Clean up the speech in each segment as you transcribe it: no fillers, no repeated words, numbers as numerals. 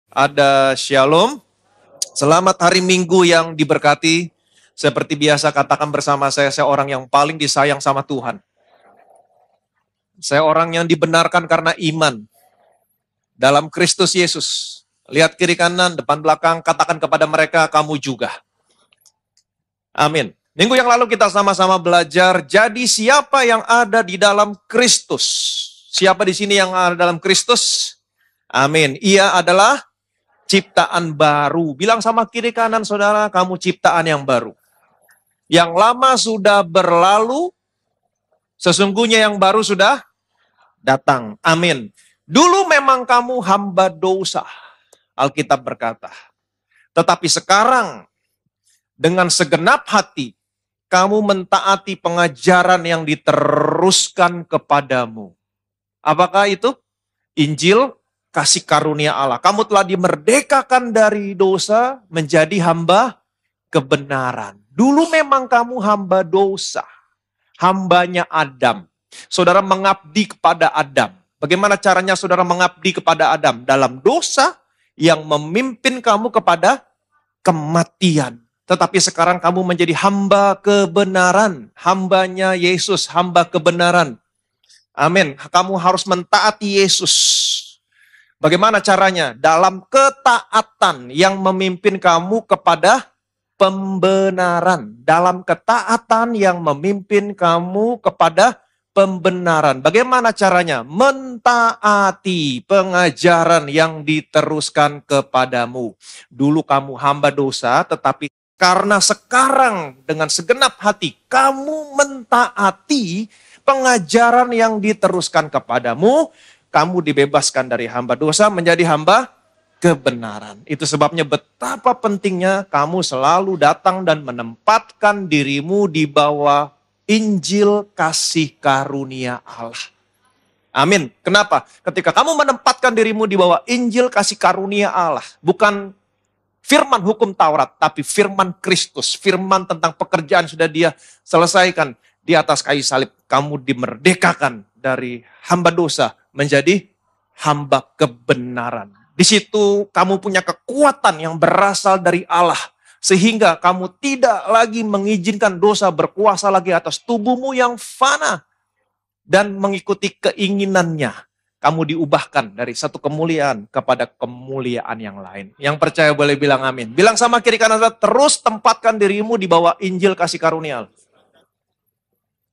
Ada shalom. Selamat hari Minggu yang diberkati. Seperti biasa katakan bersama saya orang yang paling disayang sama Tuhan. Saya orang yang dibenarkan karena iman dalam Kristus Yesus. Lihat kiri kanan, depan belakang, katakan kepada mereka, kamu juga. Amin. Minggu yang lalu kita sama-sama belajar, jadi siapa yang ada di dalam Kristus? Siapa di sini yang ada dalam Kristus? Amin. Ia adalah ciptaan baru. Bilang sama kiri kanan saudara, kamu ciptaan yang baru. Yang lama sudah berlalu, sesungguhnya yang baru sudah datang. Amin. Dulu memang kamu hamba dosa, Alkitab berkata. Tetapi sekarang, dengan segenap hati, kamu mentaati pengajaran yang diteruskan kepadamu. Apakah itu? Injil kasih karunia Allah. Kamu telah dimerdekakan dari dosa menjadi hamba kebenaran. Dulu memang kamu hamba dosa. Hambanya Adam. Saudara mengabdi kepada Adam. Bagaimana caranya saudara mengabdi kepada Adam? Dalam dosa yang memimpin kamu kepada kematian. Tetapi sekarang kamu menjadi hamba kebenaran. Hambanya Yesus, hamba kebenaran. Amin. Kamu harus mentaati Yesus. Bagaimana caranya? Dalam ketaatan yang memimpin kamu kepada pembenaran. Dalam ketaatan yang memimpin kamu kepada pembenaran. Bagaimana caranya? Mentaati pengajaran yang diteruskan kepadamu. Dulu kamu hamba dosa, tetapi karena sekarang dengan segenap hati kamu mentaati pengajaran yang diteruskan kepadamu, kamu dibebaskan dari hamba dosa menjadi hamba kebenaran. Itu sebabnya betapa pentingnya kamu selalu datang dan menempatkan dirimu di bawah Injil kasih karunia Allah. Amin. Kenapa? Ketika kamu menempatkan dirimu di bawah Injil kasih karunia Allah, bukan firman hukum Taurat, tapi firman Kristus, firman tentang pekerjaan sudah Dia selesaikan di atas kayu salib. Kamu dimerdekakan dari hamba dosa menjadi hamba kebenaran. Di situ kamu punya kekuatan yang berasal dari Allah. Sehingga kamu tidak lagi mengizinkan dosa berkuasa lagi atas tubuhmu yang fana. Dan mengikuti keinginannya. Kamu diubahkan dari satu kemuliaan kepada kemuliaan yang lain. Yang percaya boleh bilang amin. Bilang sama kiri kanan, terus tempatkan dirimu di bawah Injil kasih karunia.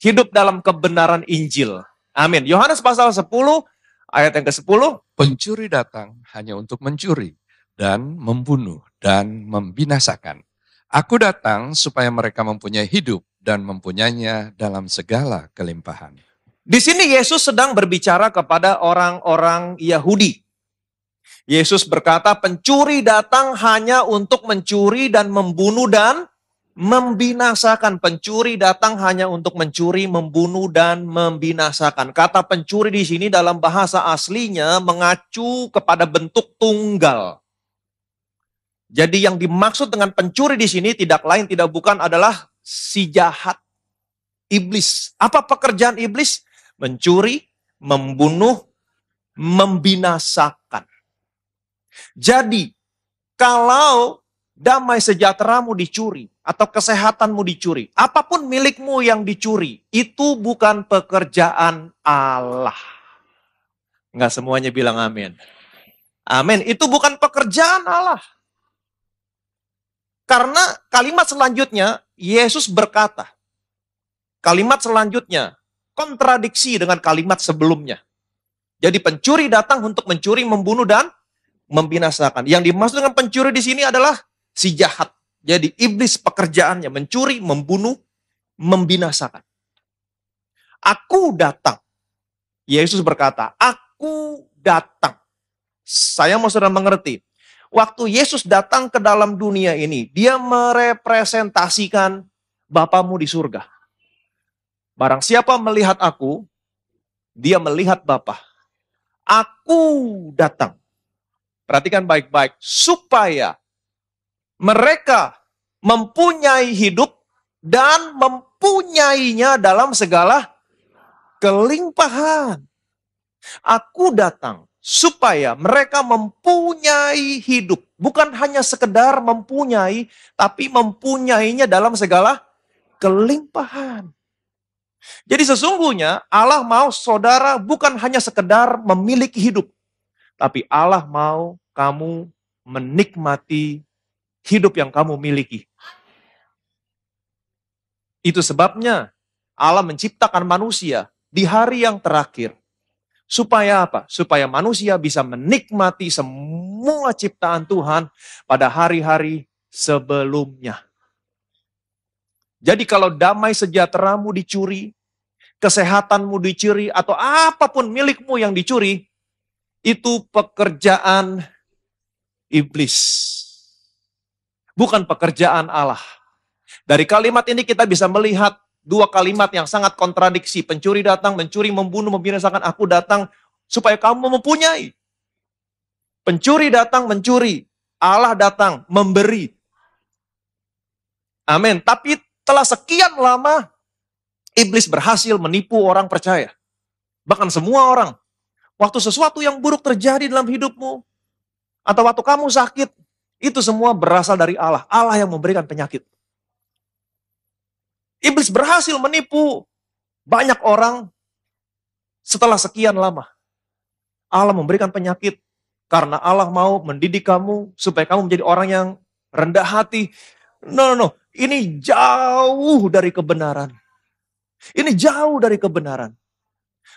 Hidup dalam kebenaran Injil. Amin. Yohanes pasal 10 ayat yang ke-10. Pencuri datang hanya untuk mencuri dan membunuh dan membinasakan. Aku datang supaya mereka mempunyai hidup dan mempunyainya dalam segala kelimpahan. Di sini Yesus sedang berbicara kepada orang-orang Yahudi. Yesus berkata, pencuri datang hanya untuk mencuri dan membunuh dan membinasakan. Pencuri datang hanya untuk mencuri, membunuh, dan membinasakan. Kata pencuri di sini dalam bahasa aslinya mengacu kepada bentuk tunggal. Jadi yang dimaksud dengan pencuri di sini tidak lain tidak bukan adalah si jahat, iblis. Apa pekerjaan iblis? Mencuri, membunuh, membinasakan. Jadi kalau damai sejahteramu dicuri atau kesehatanmu dicuri, apapun milikmu yang dicuri, itu bukan pekerjaan Allah. Enggak semuanya bilang amin. Amin, itu bukan pekerjaan Allah. Karena kalimat selanjutnya, Yesus berkata, kalimat selanjutnya kontradiksi dengan kalimat sebelumnya. Jadi pencuri datang untuk mencuri, membunuh, dan membinasakan. Yang dimaksud dengan pencuri di sini adalah si jahat. Jadi iblis pekerjaannya mencuri, membunuh, membinasakan. Aku datang. Yesus berkata, aku datang. Saya mau saudara mengerti. Waktu Yesus datang ke dalam dunia ini, dia merepresentasikan Bapamu di surga. Barang siapa melihat aku, dia melihat Bapa. Aku datang. Perhatikan baik-baik. Supaya mereka mempunyai hidup dan mempunyainya dalam segala kelimpahan. Aku datang supaya mereka mempunyai hidup. Bukan hanya sekedar mempunyai, tapi mempunyainya dalam segala kelimpahan. Jadi sesungguhnya Allah mau saudara bukan hanya sekedar memiliki hidup, tapi Allah mau kamu menikmati hidup yang kamu miliki. Itu sebabnya Allah menciptakan manusia di hari yang terakhir. Supaya apa? Supaya manusia bisa menikmati semua ciptaan Tuhan pada hari-hari sebelumnya. Jadi kalau damai sejahteramu dicuri, kesehatanmu dicuri, atau apapun milikmu yang dicuri, itu pekerjaan iblis. Bukan pekerjaan Allah. Dari kalimat ini kita bisa melihat dua kalimat yang sangat kontradiksi. Pencuri datang, mencuri, membunuh, membinasakan. Aku datang supaya kamu mempunyai. Pencuri datang, mencuri. Allah datang, memberi. Amin. Tapi telah sekian lama, iblis berhasil menipu orang percaya. Bahkan semua orang. Waktu sesuatu yang buruk terjadi dalam hidupmu, atau waktu kamu sakit, itu semua berasal dari Allah. Allah yang memberikan penyakit. Iblis berhasil menipu banyak orang setelah sekian lama. Allah memberikan penyakit karena Allah mau mendidik kamu supaya kamu menjadi orang yang rendah hati. No. Ini jauh dari kebenaran. Ini jauh dari kebenaran.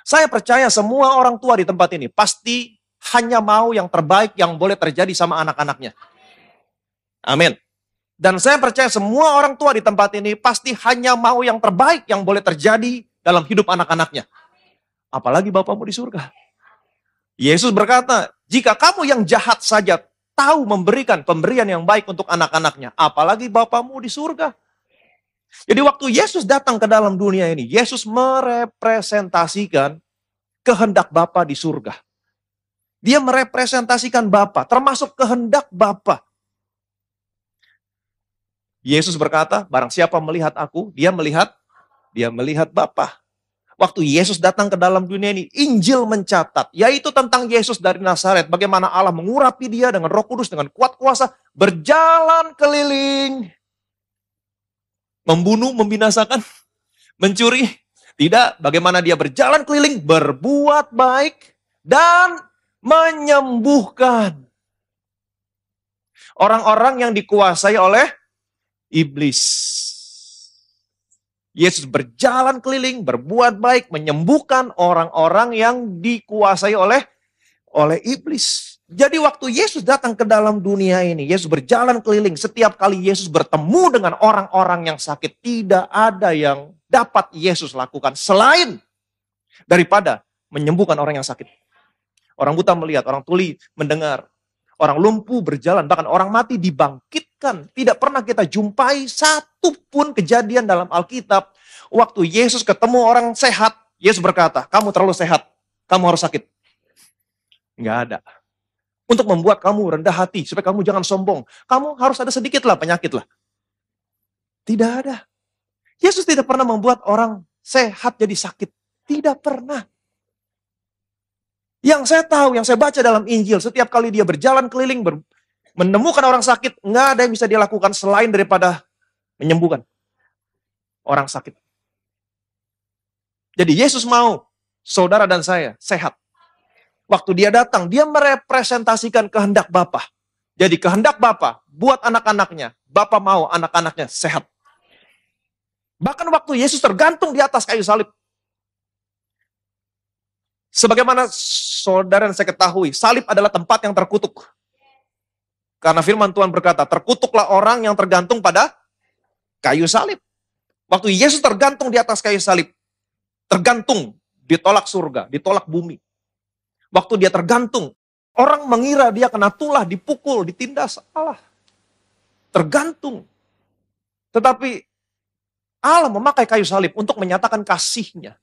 Saya percaya semua orang tua di tempat ini pasti hanya mau yang terbaik yang boleh terjadi sama anak-anaknya. Amin. Dan saya percaya semua orang tua di tempat ini pasti hanya mau yang terbaik yang boleh terjadi dalam hidup anak-anaknya. Apalagi Bapamu di surga. Yesus berkata, jika kamu yang jahat saja tahu memberikan pemberian yang baik untuk anak-anaknya, apalagi Bapamu di surga. Jadi waktu Yesus datang ke dalam dunia ini, Yesus merepresentasikan kehendak Bapa di surga. Dia merepresentasikan Bapa, termasuk kehendak Bapa. Yesus berkata, barang siapa melihat aku, dia melihat Bapa. Waktu Yesus datang ke dalam dunia ini, Injil mencatat, yaitu tentang Yesus dari Nazaret, bagaimana Allah mengurapi dia dengan Roh Kudus, dengan kuat kuasa, berjalan keliling, membunuh, membinasakan, mencuri. Tidak, bagaimana dia berjalan keliling, berbuat baik, dan menyembuhkan orang-orang yang dikuasai oleh iblis. Yesus berjalan keliling, berbuat baik, menyembuhkan orang-orang yang dikuasai oleh iblis. Jadi waktu Yesus datang ke dalam dunia ini, Yesus berjalan keliling. Setiap kali Yesus bertemu dengan orang-orang yang sakit, tidak ada yang dapat Yesus lakukan selain daripada menyembuhkan orang yang sakit. Orang buta melihat, orang tuli mendengar. Orang lumpuh berjalan, bahkan orang mati dibangkitkan. Tidak pernah kita jumpai satu pun kejadian dalam Alkitab. Waktu Yesus ketemu orang sehat, Yesus berkata, kamu terlalu sehat, kamu harus sakit. Enggak ada. Untuk membuat kamu rendah hati, supaya kamu jangan sombong. Kamu harus ada sedikit lah penyakit lah. Tidak ada. Yesus tidak pernah membuat orang sehat jadi sakit. Tidak pernah. Yang saya tahu, yang saya baca dalam Injil, setiap kali dia berjalan keliling, menemukan orang sakit, nggak ada yang bisa dia lakukan selain daripada menyembuhkan orang sakit. Jadi Yesus mau saudara dan saya sehat. Waktu dia datang, dia merepresentasikan kehendak Bapa. Jadi kehendak Bapa buat anak-anaknya, Bapa mau anak-anaknya sehat. Bahkan waktu Yesus tergantung di atas kayu salib, sebagaimana saudara dan saya ketahui, salib adalah tempat yang terkutuk. Karena firman Tuhan berkata, terkutuklah orang yang tergantung pada kayu salib. Waktu Yesus tergantung di atas kayu salib, tergantung, ditolak surga, ditolak bumi. Waktu dia tergantung, orang mengira dia kena tulah, dipukul, ditindas. Allah. Tergantung. Tetapi Allah memakai kayu salib untuk menyatakan kasih-Nya.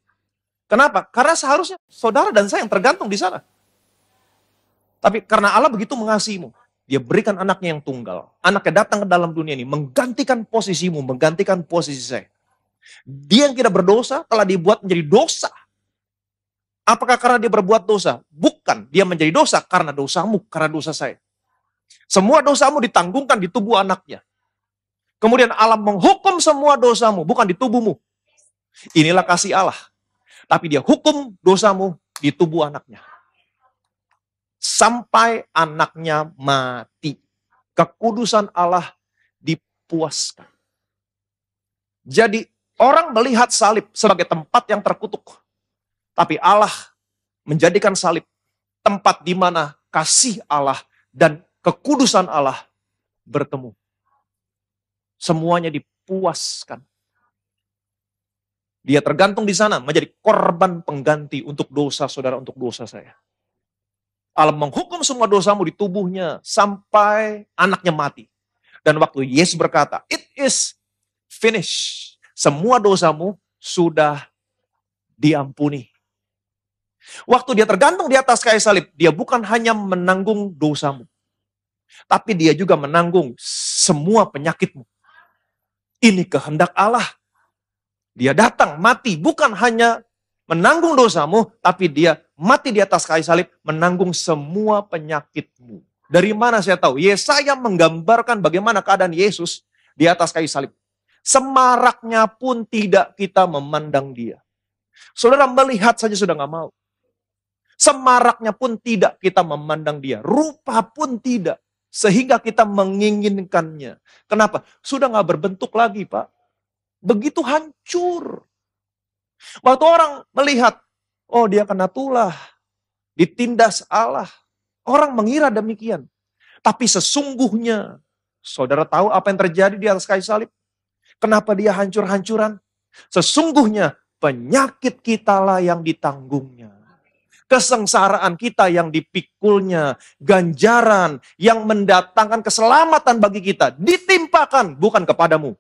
Kenapa? Karena seharusnya saudara dan saya yang tergantung di sana. Tapi karena Allah begitu mengasihimu, dia berikan anaknya yang tunggal. Anaknya datang ke dalam dunia ini, menggantikan posisimu, menggantikan posisi saya. Dia yang tidak berdosa telah dibuat menjadi dosa. Apakah karena dia berbuat dosa? Bukan, dia menjadi dosa karena dosamu, karena dosa saya. Semua dosamu ditanggungkan di tubuh anaknya. Kemudian Allah menghukum semua dosamu, bukan di tubuhmu. Inilah kasih Allah. Tapi dia hukum dosamu di tubuh anaknya. Sampai anaknya mati. Kekudusan Allah dipuaskan. Jadi orang melihat salib sebagai tempat yang terkutuk. Tapi Allah menjadikan salib tempat di mana kasih Allah dan kekudusan Allah bertemu. Semuanya dipuaskan. Dia tergantung di sana menjadi korban pengganti untuk dosa saudara, untuk dosa saya. Allah menghukum semua dosamu di tubuhnya sampai anaknya mati. Dan waktu Yesus berkata, "It is finished." Semua dosamu sudah diampuni. Waktu dia tergantung di atas kayu salib, dia bukan hanya menanggung dosamu. Tapi dia juga menanggung semua penyakitmu. Ini kehendak Allah. Dia datang, mati, bukan hanya menanggung dosamu, tapi dia mati di atas kayu salib, menanggung semua penyakitmu. Dari mana saya tahu? Yesaya menggambarkan bagaimana keadaan Yesus di atas kayu salib. Semaraknya pun tidak kita memandang dia. Saudara melihat saja sudah gak mau. Semaraknya pun tidak kita memandang dia. Rupa pun tidak. Sehingga kita menginginkannya. Kenapa? Sudah gak berbentuk lagi, Pak. Begitu hancur. Waktu orang melihat, oh dia kena tulah, ditindas Allah. Orang mengira demikian. Tapi sesungguhnya, saudara tahu apa yang terjadi di atas kayu salib? Kenapa dia hancur-hancuran? Sesungguhnya penyakit kita lah yang ditanggungnya. Kesengsaraan kita yang dipikulnya. Ganjaran yang mendatangkan keselamatan bagi kita. Ditimpakan bukan kepadamu.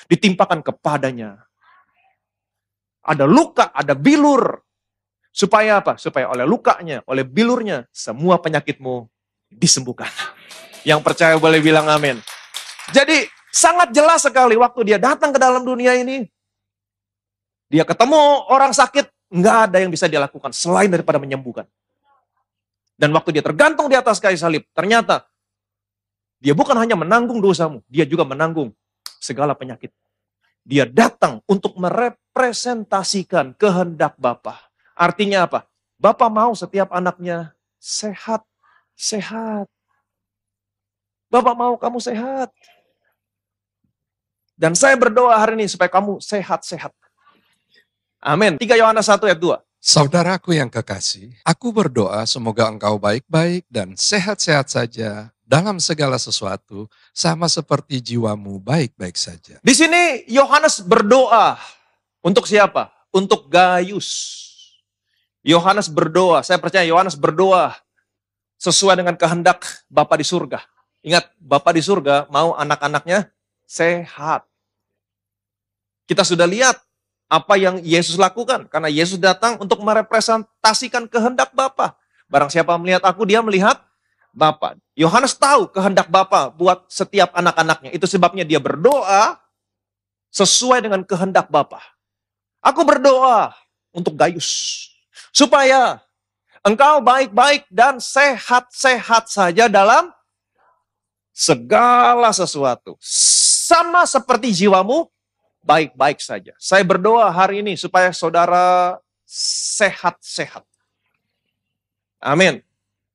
Ditimpakan kepadanya. Ada luka, ada bilur. Supaya apa? Supaya oleh lukanya, oleh bilurnya, semua penyakitmu disembuhkan. Yang percaya boleh bilang amin. Jadi sangat jelas sekali waktu dia datang ke dalam dunia ini. Dia ketemu orang sakit, nggak ada yang bisa dia lakukan selain daripada menyembuhkan. Dan waktu dia tergantung di atas kayu salib, ternyata dia bukan hanya menanggung dosamu, dia juga menanggung segala penyakit. Dia datang untuk merepresentasikan kehendak Bapa. Artinya apa? Bapa mau setiap anaknya sehat. Sehat. Bapa mau kamu sehat. Dan saya berdoa hari ini supaya kamu sehat-sehat. Amin. 3 Yohanes 1 ayat 2. Saudaraku yang kekasih, aku berdoa semoga engkau baik-baik dan sehat-sehat saja dalam segala sesuatu, sama seperti jiwamu baik-baik saja. Di sini Yohanes berdoa untuk siapa? Untuk Gaius. Yohanes berdoa, saya percaya Yohanes berdoa sesuai dengan kehendak Bapa di surga. Ingat, Bapa di surga mau anak-anaknya sehat. Kita sudah lihat apa yang Yesus lakukan. Karena Yesus datang untuk merepresentasikan kehendak Bapa. Barang siapa melihat aku, dia melihat Bapa. Yohanes tahu kehendak Bapa buat setiap anak-anaknya. Itu sebabnya dia berdoa sesuai dengan kehendak Bapa. Aku berdoa untuk Gaius. Supaya engkau baik-baik dan sehat-sehat saja dalam segala sesuatu. Sama seperti jiwamu baik-baik saja. Saya berdoa hari ini supaya saudara sehat-sehat. Amin.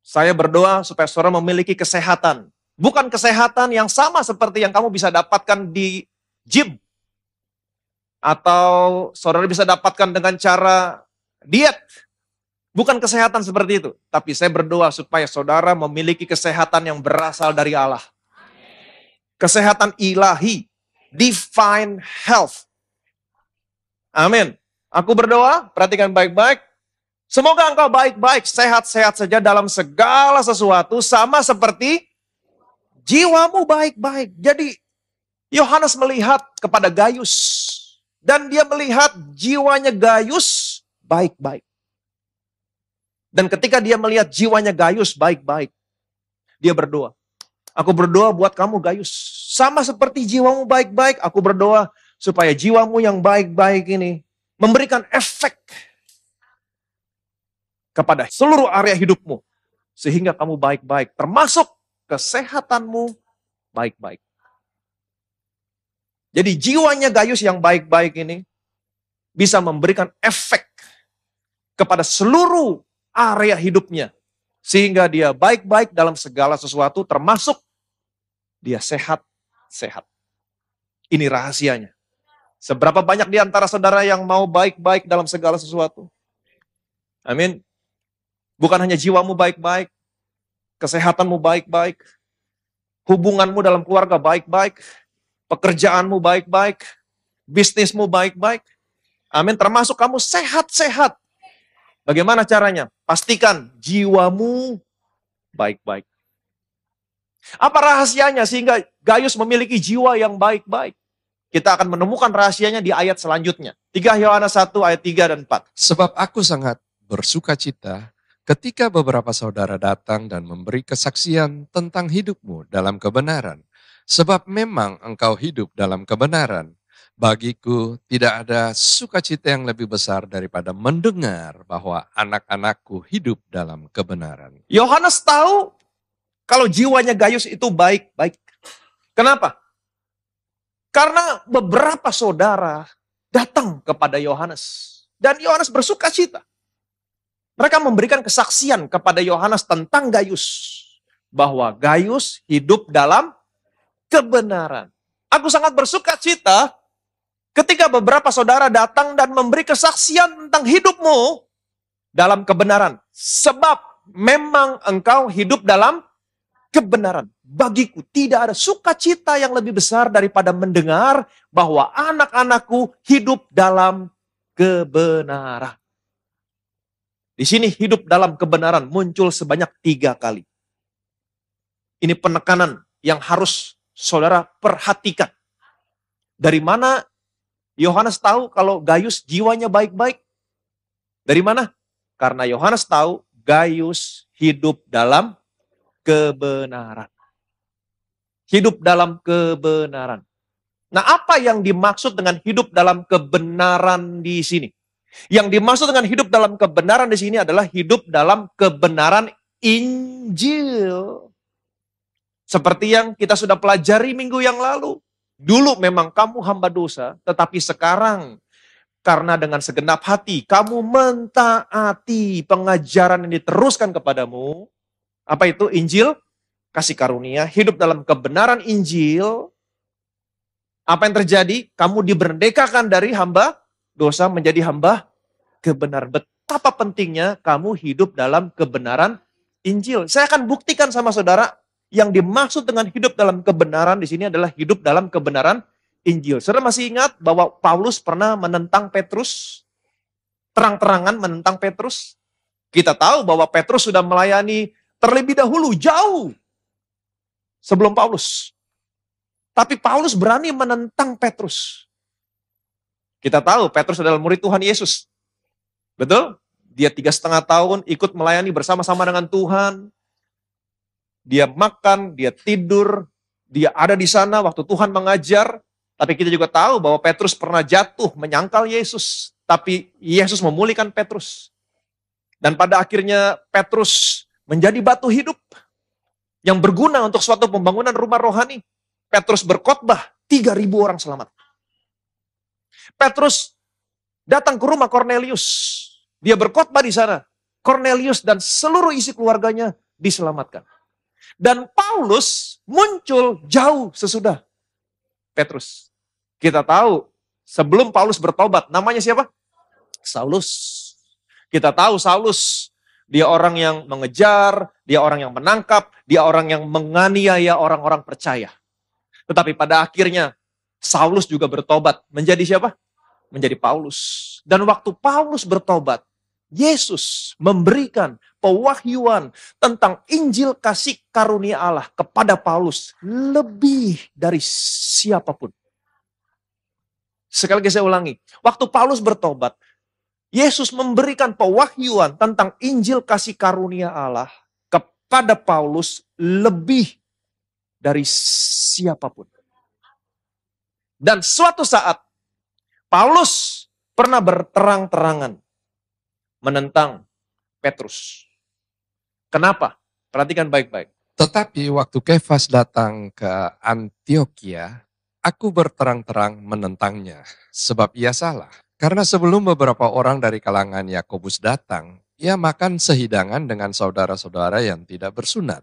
Saya berdoa supaya saudara memiliki kesehatan. Bukan kesehatan yang sama seperti yang kamu bisa dapatkan di gym. Atau saudara bisa dapatkan dengan cara diet. Bukan kesehatan seperti itu. Tapi saya berdoa supaya saudara memiliki kesehatan yang berasal dari Allah. Kesehatan ilahi. Divine health. Amin. Aku berdoa, perhatikan baik-baik. Semoga engkau baik-baik, sehat-sehat saja dalam segala sesuatu. Sama seperti jiwamu baik-baik. Jadi Yohanes melihat kepada Gaius. Dan dia melihat jiwanya Gaius baik-baik. Dan ketika dia melihat jiwanya Gaius baik-baik, dia berdoa. Aku berdoa buat kamu Gaius. Sama seperti jiwamu baik-baik, aku berdoa supaya jiwamu yang baik-baik ini memberikan efek kepada seluruh area hidupmu. Sehingga kamu baik-baik, termasuk kesehatanmu baik-baik. Jadi jiwanya Gaius yang baik-baik ini bisa memberikan efek kepada seluruh area hidupnya. Sehingga dia baik-baik dalam segala sesuatu, termasuk dia sehat-sehat. Ini rahasianya. Seberapa banyak di antara saudara yang mau baik-baik dalam segala sesuatu? Amin. Bukan hanya jiwamu baik-baik, kesehatanmu baik-baik, hubunganmu dalam keluarga baik-baik, pekerjaanmu baik-baik, bisnismu baik-baik. Amin, termasuk kamu sehat-sehat. Bagaimana caranya? Pastikan jiwamu baik-baik. Apa rahasianya sehingga Gaius memiliki jiwa yang baik-baik? Kita akan menemukan rahasianya di ayat selanjutnya. 3 Yohanes 1 ayat 3 dan 4. Sebab aku sangat bersuka cita ketika beberapa saudara datang dan memberi kesaksian tentang hidupmu dalam kebenaran. Sebab memang engkau hidup dalam kebenaran. Bagiku tidak ada sukacita yang lebih besar daripada mendengar bahwa anak-anakku hidup dalam kebenaran. Yohanes tahu kalau jiwanya Gaius itu baik-baik. Kenapa? Karena beberapa saudara datang kepada Yohanes. Dan Yohanes bersuka cita. Mereka memberikan kesaksian kepada Yohanes tentang Gaius. Bahwa Gaius hidup dalam kebenaran. Aku sangat bersuka cita ketika beberapa saudara datang dan memberi kesaksian tentang hidupmu dalam kebenaran. Sebab memang engkau hidup dalam kebenaran. Bagiku tidak ada sukacita yang lebih besar daripada mendengar bahwa anak-anakku hidup dalam kebenaran. Di sini hidup dalam kebenaran muncul sebanyak 3 kali. Ini penekanan yang harus saudara perhatikan. Dari mana Yohanes tahu kalau Gaius jiwanya baik-baik? Dari mana? Karena Yohanes tahu Gaius hidup dalam kebenaran. Hidup dalam kebenaran. Nah, apa yang dimaksud dengan hidup dalam kebenaran di sini? Yang dimaksud dengan hidup dalam kebenaran di sini adalah hidup dalam kebenaran Injil. Seperti yang kita sudah pelajari minggu yang lalu. Dulu memang kamu hamba dosa, tetapi sekarang karena dengan segenap hati kamu mentaati pengajaran yang diteruskan kepadamu. Apa itu? Injil, kasih karunia, hidup dalam kebenaran Injil. Apa yang terjadi? Kamu diberdekakan dari hamba dosa menjadi hamba kebenaran. Betapa pentingnya kamu hidup dalam kebenaran Injil. Saya akan buktikan sama saudara yang dimaksud dengan hidup dalam kebenaran di sini adalah hidup dalam kebenaran Injil. Saudara masih ingat bahwa Paulus pernah menentang Petrus? Terang-terangan menentang Petrus? Kita tahu bahwa Petrus sudah melayani terlebih dahulu, jauh sebelum Paulus. Tapi Paulus berani menentang Petrus. Kita tahu Petrus adalah murid Tuhan Yesus. Betul? Dia 3,5 tahun ikut melayani bersama-sama dengan Tuhan. Dia makan, dia tidur, dia ada di sana waktu Tuhan mengajar. Tapi kita juga tahu bahwa Petrus pernah jatuh menyangkal Yesus. Tapi Yesus memulihkan Petrus. Dan pada akhirnya Petrus menjadi batu hidup yang berguna untuk suatu pembangunan rumah rohani. Petrus berkhotbah, 3.000 orang selamat. Petrus datang ke rumah Kornelius. Dia berkhotbah di sana. Kornelius dan seluruh isi keluarganya diselamatkan. Dan Paulus muncul jauh sesudah Petrus. Kita tahu sebelum Paulus bertobat, namanya siapa? Saulus. Kita tahu Saulus, dia orang yang mengejar, dia orang yang menangkap, dia orang yang menganiaya orang-orang percaya. Tetapi pada akhirnya Saulus juga bertobat. Menjadi siapa? Menjadi Paulus. Dan waktu Paulus bertobat, Yesus memberikan pewahyuan tentang Injil kasih karunia Allah kepada Paulus lebih dari siapapun. Sekali lagi saya ulangi, waktu Paulus bertobat, Yesus memberikan pewahyuan tentang Injil kasih karunia Allah kepada Paulus lebih dari siapapun. Dan suatu saat, Paulus pernah berterang-terangan menentang Petrus. Kenapa? Perhatikan baik-baik. Tetapi waktu Kefas datang ke Antioquia, aku berterang-terang menentangnya, sebab ia salah. Karena sebelum beberapa orang dari kalangan Yakobus datang, ia makan sehidangan dengan saudara-saudara yang tidak bersunat.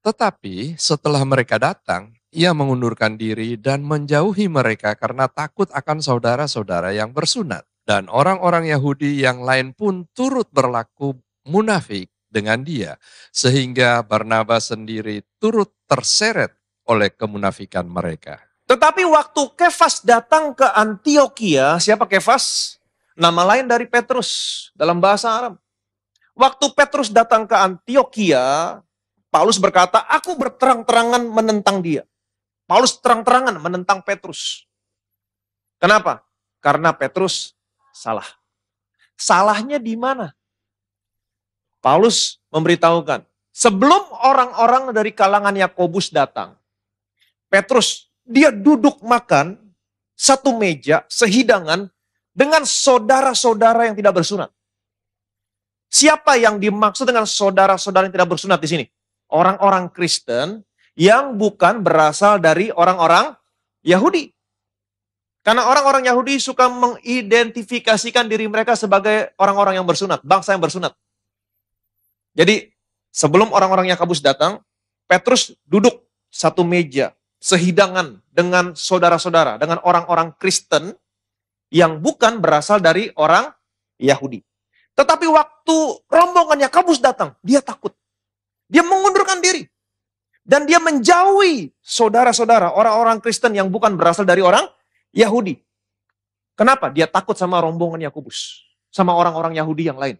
Tetapi setelah mereka datang, ia mengundurkan diri dan menjauhi mereka karena takut akan saudara-saudara yang bersunat. Dan orang-orang Yahudi yang lain pun turut berlaku munafik dengan dia, sehingga Barnabas sendiri turut terseret oleh kemunafikan mereka. Tetapi waktu Kefas datang ke Antioquia, siapa Kefas? Nama lain dari Petrus dalam bahasa Arab. Waktu Petrus datang ke Antioquia, Paulus berkata, aku berterang-terangan menentang dia. Paulus terang-terangan menentang Petrus. Kenapa? Karena Petrus salah. Salahnya di mana? Paulus memberitahukan, sebelum orang-orang dari kalangan Yakobus datang, Petrus, dia duduk makan satu meja, sehidangan dengan saudara-saudara yang tidak bersunat. Siapa yang dimaksud dengan saudara-saudara yang tidak bersunat di sini? Orang-orang Kristen yang bukan berasal dari orang-orang Yahudi. Karena orang-orang Yahudi suka mengidentifikasikan diri mereka sebagai orang-orang yang bersunat, bangsa yang bersunat. Jadi sebelum orang-orang Yakobus datang, Petrus duduk satu meja, sehidangan dengan saudara-saudara, dengan orang-orang Kristen yang bukan berasal dari orang Yahudi. Tetapi waktu rombongan Yakobus datang, dia takut. Dia mengundurkan diri. Dan dia menjauhi saudara-saudara, orang-orang Kristen yang bukan berasal dari orang Yahudi. Kenapa? Dia takut sama rombongan Yakobus, sama orang-orang Yahudi yang lain.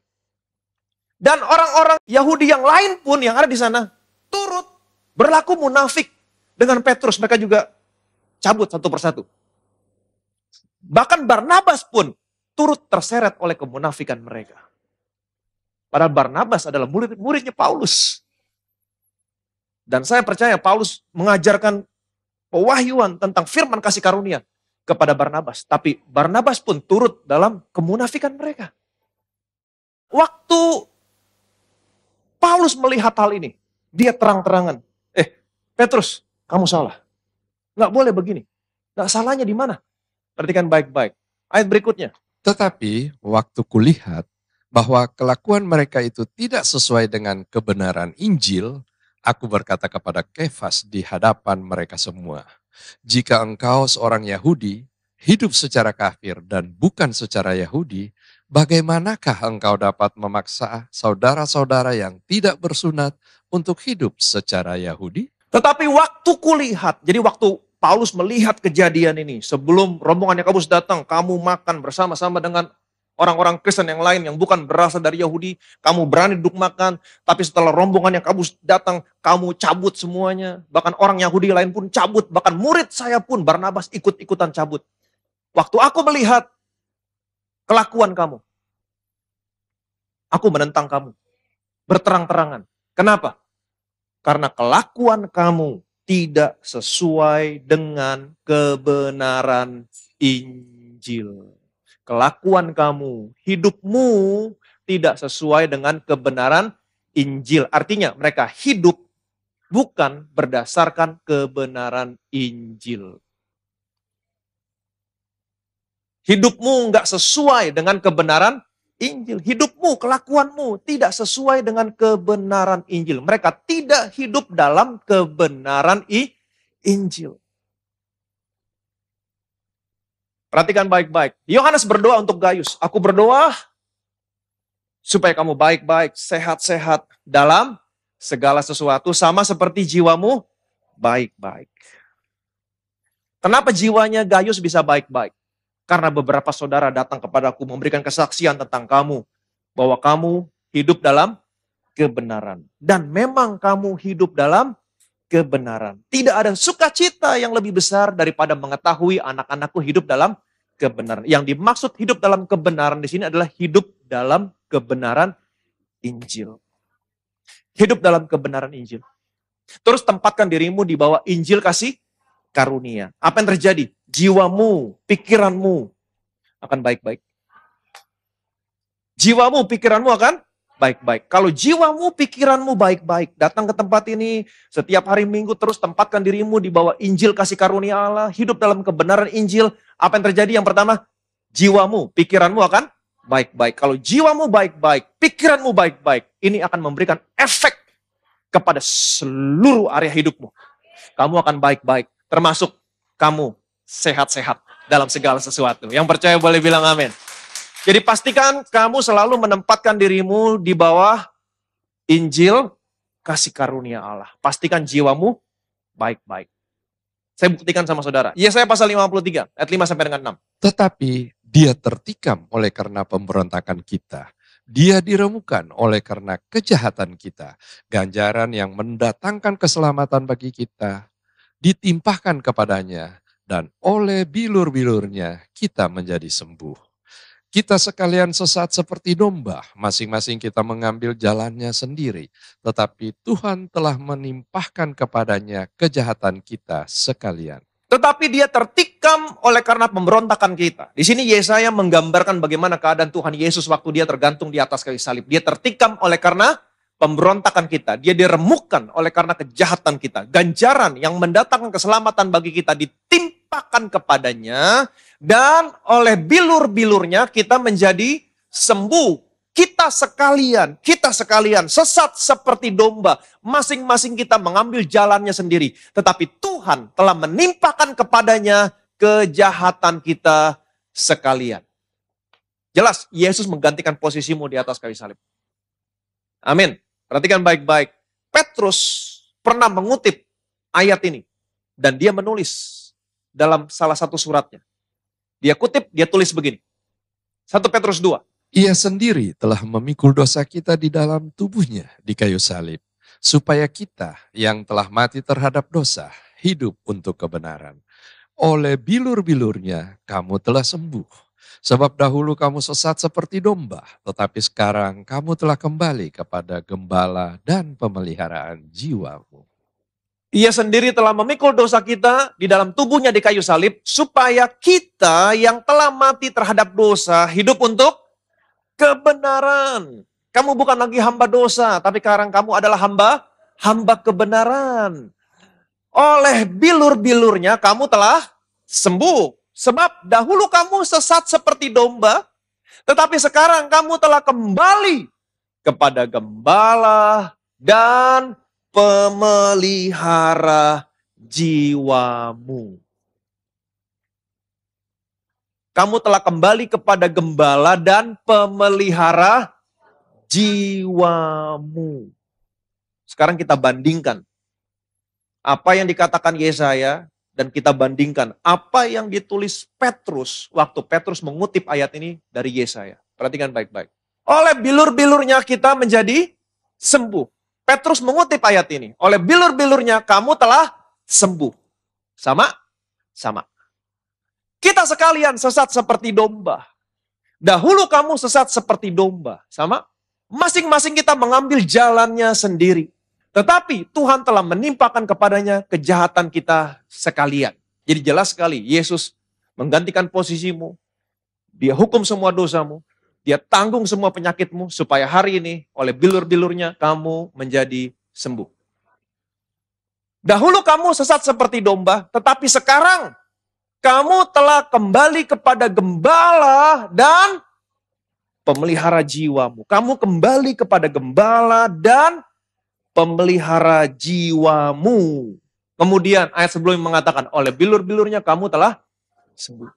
Dan orang-orang Yahudi yang lain pun yang ada di sana turut berlaku munafik dengan Petrus. Mereka juga cabut satu persatu. Bahkan Barnabas pun turut terseret oleh kemunafikan mereka. Padahal Barnabas adalah murid-muridnya Paulus. Dan saya percaya Paulus mengajarkan pewahyuan tentang firman kasih karunia kepada Barnabas. Tapi Barnabas pun turut dalam kemunafikan mereka. Waktu Paulus melihat hal ini, dia terang-terangan. Petrus, kamu salah. Nggak boleh begini. Nggak salahnya di mana? Perhatikan baik-baik. Ayat berikutnya. Tetapi waktu kulihat bahwa kelakuan mereka itu tidak sesuai dengan kebenaran Injil, aku berkata kepada Kefas di hadapan mereka semua, jika engkau seorang Yahudi, hidup secara kafir dan bukan secara Yahudi, bagaimanakah engkau dapat memaksa saudara-saudara yang tidak bersunat untuk hidup secara Yahudi? Tetapi waktu kulihat, jadi waktu Paulus melihat kejadian ini, sebelum rombongan Yakobus datang, kamu makan bersama-sama dengan orang-orang Kristen yang lain yang bukan berasal dari Yahudi, kamu berani duduk makan, tapi setelah rombongan Yakobus datang, kamu cabut semuanya. Bahkan orang Yahudi lain pun cabut, bahkan murid saya pun, Barnabas ikut-ikutan cabut. Waktu aku melihat kelakuan kamu, aku menentang kamu, berterang-terangan. Kenapa? Karena kelakuan kamu tidak sesuai dengan kebenaran Injil. Kelakuan kamu, hidupmu tidak sesuai dengan kebenaran Injil. Artinya mereka hidup bukan berdasarkan kebenaran Injil. Hidupmu nggak sesuai dengan kebenaran Injil. Hidupmu, kelakuanmu tidak sesuai dengan kebenaran Injil. Mereka tidak hidup dalam kebenaran Injil. Perhatikan baik-baik. Yohanes berdoa untuk Gaius. Aku berdoa supaya kamu baik-baik, sehat-sehat dalam segala sesuatu. Sama seperti jiwamu baik-baik. Kenapa jiwanya Gaius bisa baik-baik? Karena beberapa saudara datang kepadaku memberikan kesaksian tentang kamu. Bahwa kamu hidup dalam kebenaran. Dan memang kamu hidup dalam kebenaran. Tidak ada sukacita yang lebih besar daripada mengetahui anak-anakku hidup dalam kebenaran. Yang dimaksud hidup dalam kebenaran di sini adalah hidup dalam kebenaran Injil. Hidup dalam kebenaran Injil. Terus tempatkan dirimu di bawah Injil kasih karunia. Apa yang terjadi? Jiwamu, pikiranmu akan baik-baik. Jiwamu, pikiranmu akan baik-baik. Kalau jiwamu, pikiranmu baik-baik. Datang ke tempat ini setiap hari Minggu, terus tempatkan dirimu di bawah Injil kasih karunia Allah. Hidup dalam kebenaran Injil. Apa yang terjadi? Yang pertama, jiwamu, pikiranmu akan baik-baik. Kalau jiwamu baik-baik, pikiranmu baik-baik, ini akan memberikan efek kepada seluruh area hidupmu. Kamu akan baik-baik, termasuk kamu sehat-sehat dalam segala sesuatu. Yang percaya boleh bilang amin. Jadi pastikan kamu selalu menempatkan dirimu di bawah Injil kasih karunia Allah. Pastikan jiwamu baik-baik. Saya buktikan sama saudara. Yesaya pasal 53 ayat 5 sampai dengan 6. Tetapi dia tertikam oleh karena pemberontakan kita. Dia diremukan oleh karena kejahatan kita. Ganjaran yang mendatangkan keselamatan bagi kita ditimpahkan kepadanya. Dan oleh bilur-bilurnya kita menjadi sembuh. Kita sekalian sesat seperti domba, masing-masing kita mengambil jalannya sendiri. Tetapi Tuhan telah menimpahkan kepadanya kejahatan kita sekalian. Tetapi dia tertikam oleh karena pemberontakan kita. Di sini Yesaya menggambarkan bagaimana keadaan Tuhan Yesus waktu dia tergantung di atas kayu salib. Dia tertikam oleh karena pemberontakan kita. Dia diremukkan oleh karena kejahatan kita. Ganjaran yang mendatangkan keselamatan bagi kita ditimpahkan kepadanya. Dan oleh bilur-bilurnya kita menjadi sembuh. Kita sekalian sesat seperti domba. Masing-masing kita mengambil jalannya sendiri. Tetapi Tuhan telah menimpahkan kepadanya kejahatan kita sekalian. Jelas, Yesus menggantikan posisimu di atas kayu salib. Amin. Perhatikan baik-baik. Petrus pernah mengutip ayat ini. Dan dia menulis dalam salah satu suratnya. Dia kutip, dia tulis begini. 1 Petrus 2. Ia sendiri telah memikul dosa kita di dalam tubuhnya di kayu salib. Supaya kita yang telah mati terhadap dosa, hidup untuk kebenaran. Oleh bilur-bilurnya kamu telah sembuh. Sebab dahulu kamu sesat seperti domba, tetapi sekarang kamu telah kembali kepada gembala dan pemeliharaan jiwamu. Ia sendiri telah memikul dosa kita di dalam tubuhnya di kayu salib, supaya kita yang telah mati terhadap dosa hidup untuk kebenaran. Kamu bukan lagi hamba dosa, tapi sekarang kamu adalah hamba kebenaran. Oleh bilur-bilurnya kamu telah sembuh. Sebab dahulu kamu sesat seperti domba, tetapi sekarang kamu telah kembali kepada gembala dan pemelihara jiwamu. Kamu telah kembali kepada gembala dan pemelihara jiwamu. Sekarang kita bandingkan apa yang dikatakan Yesaya dan kita bandingkan apa yang ditulis Petrus waktu Petrus mengutip ayat ini dari Yesaya. Perhatikan baik-baik. Oleh bilur-bilurnya kita menjadi sembuh. Petrus mengutip ayat ini. Oleh bilur-bilurnya kamu telah sembuh. Sama? Sama. Kita sekalian sesat seperti domba. Dahulu kamu sesat seperti domba. Sama? Masing-masing kita mengambil jalannya sendiri. Tetapi Tuhan telah menimpakan kepadanya kejahatan kita sekalian. Jadi jelas sekali Yesus menggantikan posisimu. Dia hukum semua dosamu. Dia tanggung semua penyakitmu supaya hari ini oleh bilur-bilurnya kamu menjadi sembuh. Dahulu kamu sesat seperti domba, tetapi sekarang kamu telah kembali kepada gembala dan pemelihara jiwamu. Kamu kembali kepada gembala dan pemelihara jiwamu. Kemudian ayat sebelumnya mengatakan oleh bilur-bilurnya kamu telah sembuh.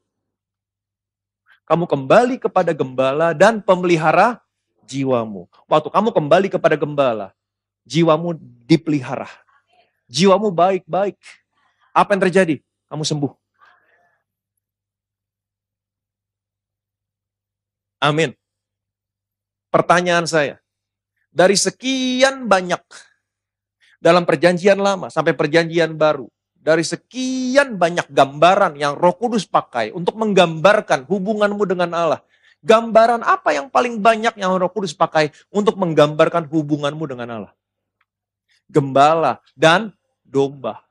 Kamu kembali kepada gembala dan pemelihara jiwamu. Waktu kamu kembali kepada gembala, jiwamu dipelihara. Jiwamu baik-baik. Apa yang terjadi? Kamu sembuh. Amin. Pertanyaan saya, dari sekian banyak dalam perjanjian lama sampai perjanjian baru, dari sekian banyak gambaran yang Roh Kudus pakai untuk menggambarkan hubunganmu dengan Allah. Gambaran apa yang paling banyak yang Roh Kudus pakai untuk menggambarkan hubunganmu dengan Allah? Gembala dan domba.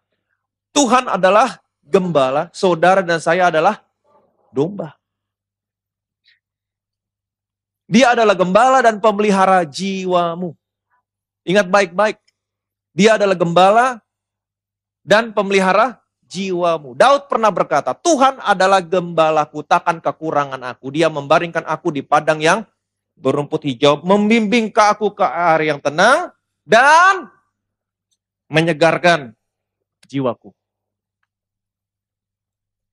Tuhan adalah gembala, saudara dan saya adalah domba. Dia adalah gembala dan pemelihara jiwamu. Ingat baik-baik. Dia adalah gembala dan pemelihara jiwamu. Daud pernah berkata, Tuhan adalah gembalaku, takkan kekurangan aku. Dia membaringkan aku di padang yang berumput hijau, membimbing ke aku ke air yang tenang, dan menyegarkan jiwaku.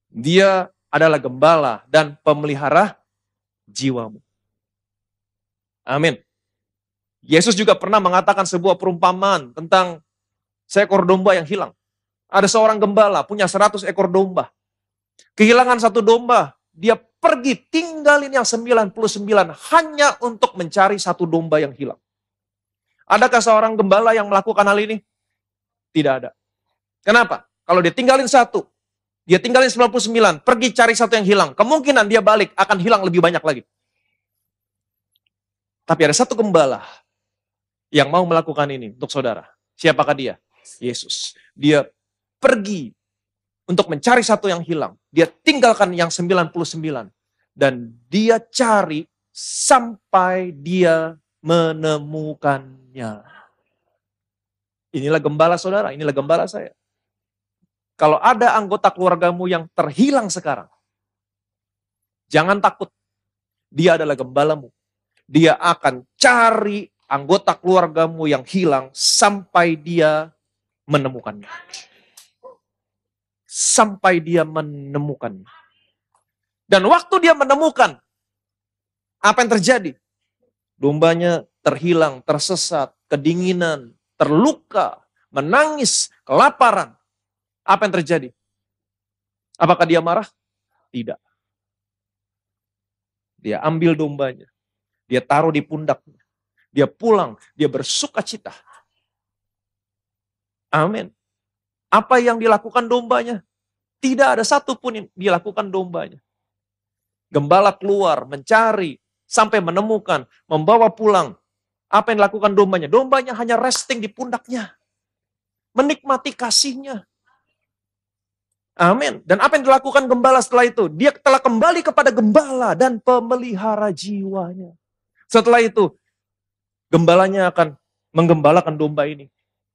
Dia adalah gembala dan pemelihara jiwamu. Amin. Yesus juga pernah mengatakan sebuah perumpamaan tentang seekor domba yang hilang. Ada seorang gembala punya 100 ekor domba. Kehilangan satu domba, dia pergi tinggalin yang 99 hanya untuk mencari satu domba yang hilang. Adakah seorang gembala yang melakukan hal ini? Tidak ada. Kenapa? Kalau dia tinggalin satu, dia tinggalin 99, pergi cari satu yang hilang, kemungkinan dia balik akan hilang lebih banyak lagi. Tapi ada satu gembala yang mau melakukan ini untuk saudara. Siapakah dia? Yesus. Dia pergi untuk mencari satu yang hilang. Dia tinggalkan yang 99. Dan dia cari sampai dia menemukannya. Inilah gembala saudara, inilah gembala saya. Kalau ada anggota keluargamu yang terhilang sekarang, jangan takut. Dia adalah gembalamu. Dia akan cari anggota keluargamu yang hilang sampai dia menemukannya. Sampai dia menemukannya. Dan waktu dia menemukan, apa yang terjadi? Dombanya terhilang, tersesat, kedinginan, terluka, menangis, kelaparan. Apa yang terjadi? Apakah dia marah? Tidak. Dia ambil dombanya. Dia taruh di pundaknya. Dia pulang, dia bersuka cita. Amin. Apa yang dilakukan dombanya? Tidak ada satupun yang dilakukan dombanya. Gembala keluar, mencari, sampai menemukan, membawa pulang. Apa yang dilakukan dombanya? Dombanya hanya resting di pundaknya. Menikmati kasihnya. Amin. Dan apa yang dilakukan gembala setelah itu? Dia telah kembali kepada gembala dan pemelihara jiwanya. Setelah itu, gembalanya akan menggembalakan domba ini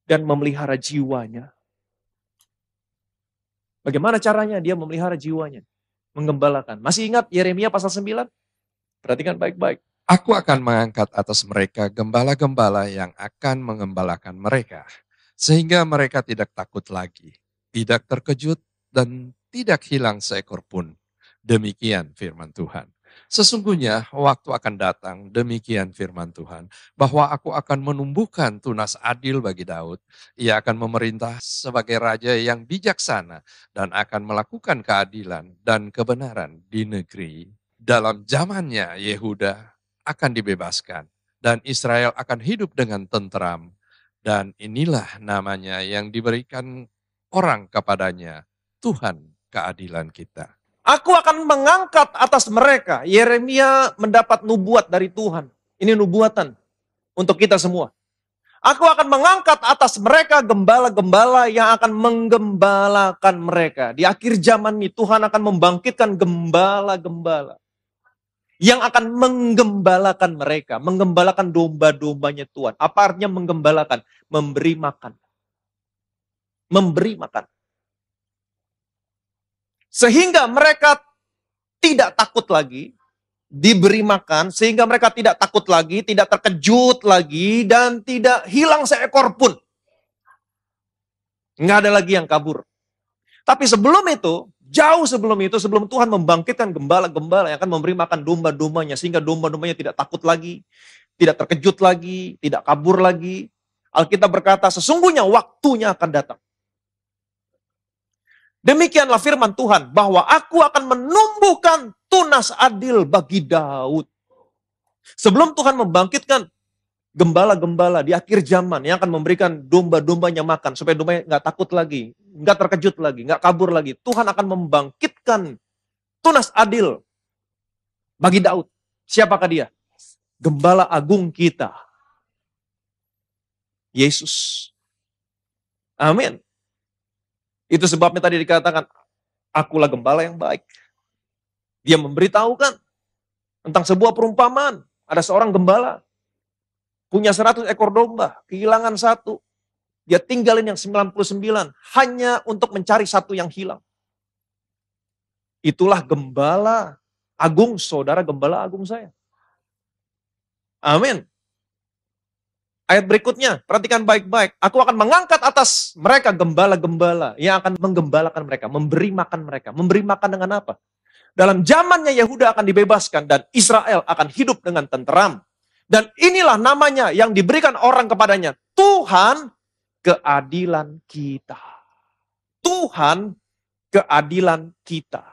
dan memelihara jiwanya. Bagaimana caranya dia memelihara jiwanya? Menggembalakan. Masih ingat Yeremia pasal 9? Perhatikan baik-baik. Aku akan mengangkat atas mereka gembala-gembala yang akan mengembalakan mereka, sehingga mereka tidak takut lagi, tidak terkejut, dan tidak hilang seekor pun. Demikian firman Tuhan. Sesungguhnya waktu akan datang, demikian firman Tuhan, bahwa aku akan menumbuhkan tunas adil bagi Daud. Ia akan memerintah sebagai raja yang bijaksana dan akan melakukan keadilan dan kebenaran di negeri. Dalam zamannya Yehuda akan dibebaskan dan Israel akan hidup dengan tenteram. Dan inilah namanya yang diberikan orang kepadanya, Tuhan keadilan kita. Aku akan mengangkat atas mereka. Yeremia mendapat nubuat dari Tuhan. Ini nubuatan untuk kita semua. Aku akan mengangkat atas mereka gembala-gembala yang akan menggembalakan mereka. Di akhir zaman ini Tuhan akan membangkitkan gembala-gembala yang akan menggembalakan mereka. Menggembalakan domba-dombanya Tuhan. Apa artinya menggembalakan? Memberi makan. Memberi makan. Sehingga mereka tidak takut lagi, diberi makan, sehingga mereka tidak takut lagi, tidak terkejut lagi, dan tidak hilang seekor pun. Nggak ada lagi yang kabur. Tapi sebelum itu, jauh sebelum itu, sebelum Tuhan membangkitkan gembala-gembala yang akan memberi makan domba-dombanya, sehingga domba-dombanya tidak takut lagi, tidak terkejut lagi, tidak kabur lagi. Alkitab berkata, sesungguhnya waktunya akan datang. Demikianlah firman Tuhan, bahwa aku akan menumbuhkan tunas adil bagi Daud. Sebelum Tuhan membangkitkan gembala-gembala di akhir zaman yang akan memberikan domba-dombanya makan, supaya dombanya nggak takut lagi, nggak terkejut lagi, nggak kabur lagi. Tuhan akan membangkitkan tunas adil bagi Daud. Siapakah dia? Gembala agung kita, Yesus. Amin. Itu sebabnya tadi dikatakan, akulah gembala yang baik. Dia memberitahukan tentang sebuah perumpamaan. Ada seorang gembala, punya 100 ekor domba, kehilangan satu. Dia tinggalin yang 99 hanya untuk mencari satu yang hilang. Itulah gembala agung, saudara, gembala agung saya. Amin. Ayat berikutnya, perhatikan baik-baik. Aku akan mengangkat atas mereka gembala-gembala yang akan menggembalakan mereka, memberi makan mereka. Memberi makan dengan apa? Dalam zamannya Yehuda akan dibebaskan dan Israel akan hidup dengan tenteram. Dan inilah namanya yang diberikan orang kepadanya. Tuhan keadilan kita. Tuhan keadilan kita.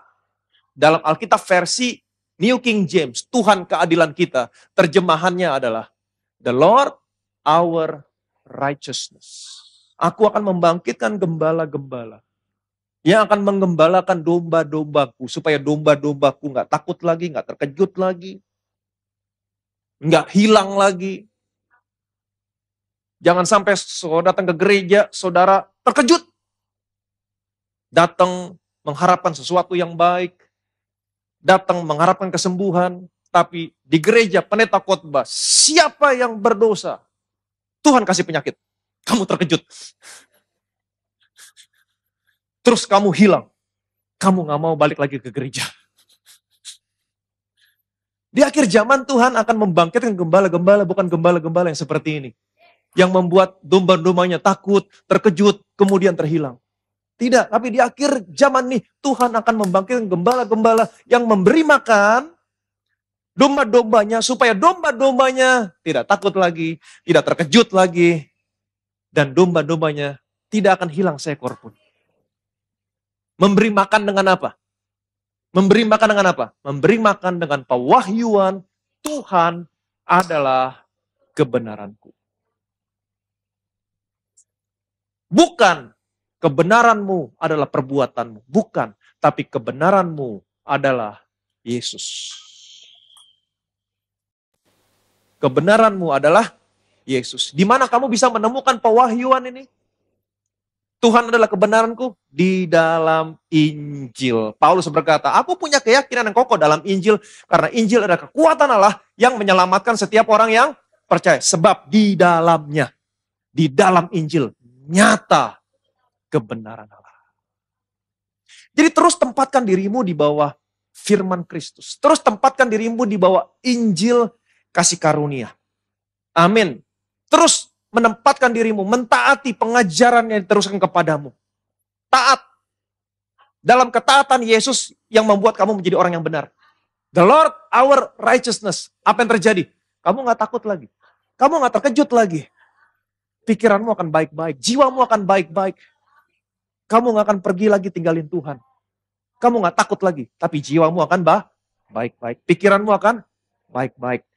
Dalam Alkitab versi New King James, Tuhan keadilan kita. Terjemahannya adalah The Lord our righteousness. Aku akan membangkitkan gembala-gembala yang akan menggembalakan domba-dombaku, supaya domba-dombaku nggak takut lagi, nggak terkejut lagi, nggak hilang lagi. Jangan sampai saudara datang ke gereja, saudara terkejut. Datang mengharapkan sesuatu yang baik, datang mengharapkan kesembuhan, tapi di gereja pendeta khotbah, siapa yang berdosa? Tuhan kasih penyakit. Kamu terkejut. Terus kamu hilang. Kamu gak mau balik lagi ke gereja. Di akhir zaman Tuhan akan membangkitkan gembala-gembala, bukan gembala-gembala yang seperti ini. Yang membuat domba-dombanya takut, terkejut, kemudian terhilang. Tidak, tapi di akhir zaman nih Tuhan akan membangkitkan gembala-gembala yang memberi makan domba-dombanya supaya domba-dombanya tidak takut lagi, tidak terkejut lagi. Dan domba-dombanya tidak akan hilang seekor pun. Memberi makan dengan apa? Memberi makan dengan apa? Memberi makan dengan pewahyuan Tuhan adalah kebenaranku. Bukan kebenaranmu adalah perbuatanmu. Bukan. Tapi kebenaranmu adalah Yesus. Kebenaranmu adalah Yesus. Di mana kamu bisa menemukan pewahyuan ini? Tuhan adalah kebenaranku di dalam Injil. Paulus berkata, aku punya keyakinan yang kokoh dalam Injil. Karena Injil adalah kekuatan Allah yang menyelamatkan setiap orang yang percaya. Sebab di dalamnya, di dalam Injil, nyata kebenaran Allah. Jadi terus tempatkan dirimu di bawah firman Kristus. Terus tempatkan dirimu di bawah Injil kasih karunia. Amin. Terus menempatkan dirimu, mentaati pengajaran yang diteruskan kepadamu. Taat. Dalam ketaatan Yesus yang membuat kamu menjadi orang yang benar. The Lord our righteousness. Apa yang terjadi? Kamu gak takut lagi. Kamu gak terkejut lagi. Pikiranmu akan baik-baik. Jiwamu akan baik-baik. Kamu gak akan pergi lagi tinggalin Tuhan. Kamu gak takut lagi. Tapi jiwamu akan baik-baik. Pikiranmu akan baik-baik.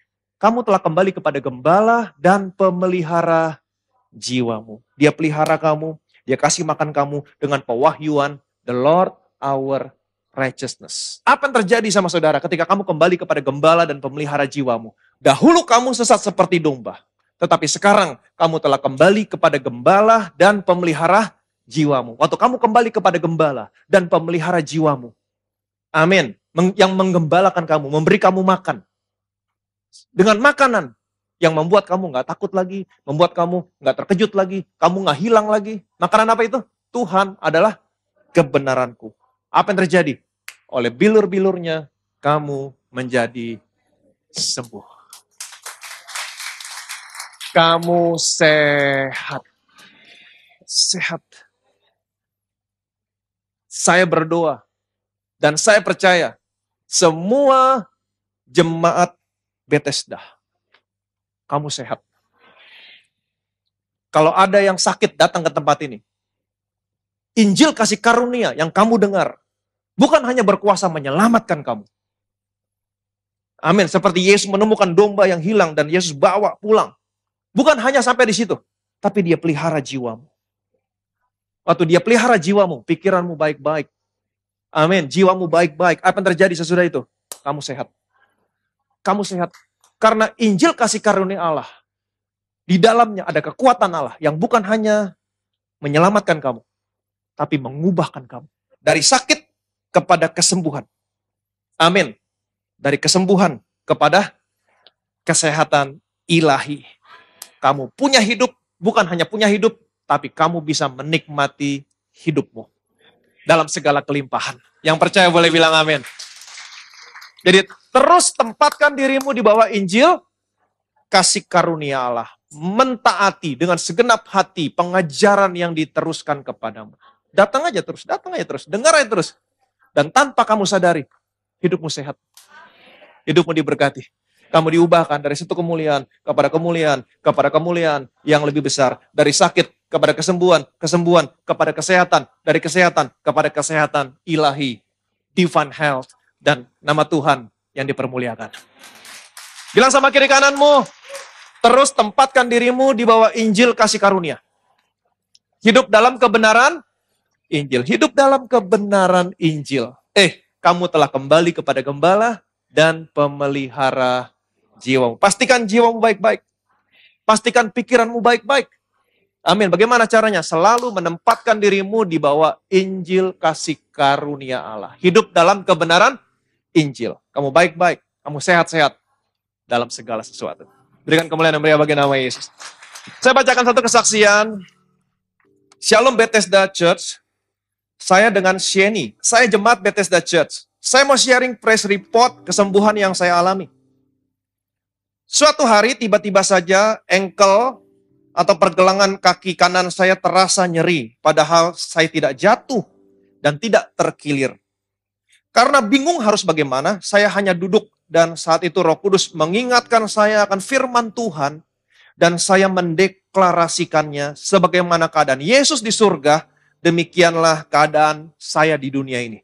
Kamu telah kembali kepada gembala dan pemelihara jiwamu. Dia pelihara kamu, dia kasih makan kamu dengan pewahyuan the Lord our righteousness. Apa yang terjadi sama saudara ketika kamu kembali kepada gembala dan pemelihara jiwamu? Dahulu kamu sesat seperti domba, tetapi sekarang kamu telah kembali kepada gembala dan pemelihara jiwamu. Waktu kamu kembali kepada gembala dan pemelihara jiwamu, amin, yang menggembalakan kamu, memberi kamu makan. Dengan makanan yang membuat kamu gak takut lagi, membuat kamu gak terkejut lagi, kamu gak hilang lagi. Makanan apa itu? Tuhan adalah kebenaranku. Apa yang terjadi? Oleh bilur-bilurnya, kamu menjadi sembuh. Kamu sehat. Sehat. Saya berdoa dan saya percaya semua jemaat Bethesda, kamu sehat. Kalau ada yang sakit datang ke tempat ini, Injil kasih karunia yang kamu dengar, bukan hanya berkuasa menyelamatkan kamu. Amin. Seperti Yesus menemukan domba yang hilang dan Yesus bawa pulang. Bukan hanya sampai di situ, tapi dia pelihara jiwamu. Waktu dia pelihara jiwamu, pikiranmu baik-baik. Amin. Jiwamu baik-baik. Apa yang terjadi sesudah itu? Kamu sehat. Kamu sehat. Karena Injil kasih karunia Allah. Di dalamnya ada kekuatan Allah yang bukan hanya menyelamatkan kamu, tapi mengubahkan kamu. Dari sakit kepada kesembuhan. Amin. Dari kesembuhan kepada kesehatan ilahi. Kamu punya hidup, bukan hanya punya hidup, tapi kamu bisa menikmati hidupmu dalam segala kelimpahan. Yang percaya boleh bilang amin. Jadi terus tempatkan dirimu di bawah Injil, kasih karunia Allah. Mentaati dengan segenap hati pengajaran yang diteruskan kepadamu. Datang aja terus, dengar aja terus. Dan tanpa kamu sadari, hidupmu sehat. Hidupmu diberkati. Kamu diubahkan dari satu kemuliaan kepada kemuliaan, kepada kemuliaan yang lebih besar. Dari sakit kepada kesembuhan, kesembuhan kepada kesehatan, dari kesehatan kepada kesehatan ilahi, divine health, dan nama Tuhan yang dipermuliakan. Bilang sama kiri kananmu, terus tempatkan dirimu di bawah Injil kasih karunia. Hidup dalam kebenaran Injil. Hidup dalam kebenaran Injil. Kamu telah kembali kepada gembala dan pemelihara jiwamu. Pastikan jiwamu baik-baik. Pastikan pikiranmu baik-baik. Amin. Bagaimana caranya? Selalu menempatkan dirimu di bawah Injil kasih karunia Allah. Hidup dalam kebenaran Injil. Kamu baik-baik. Kamu sehat-sehat dalam segala sesuatu. Berikan kemuliaan yang meriah bagi nama Yesus. Saya bacakan satu kesaksian. Shalom Bethesda Church. Saya dengan Sheni. Saya jemaat Bethesda Church. Saya mau sharing praise report kesembuhan yang saya alami. Suatu hari tiba-tiba saja ankle atau pergelangan kaki kanan saya terasa nyeri. Padahal saya tidak jatuh dan tidak terkilir. Karena bingung harus bagaimana, saya hanya duduk dan saat itu Roh Kudus mengingatkan saya akan firman Tuhan dan saya mendeklarasikannya sebagaimana keadaan Yesus di surga, demikianlah keadaan saya di dunia ini.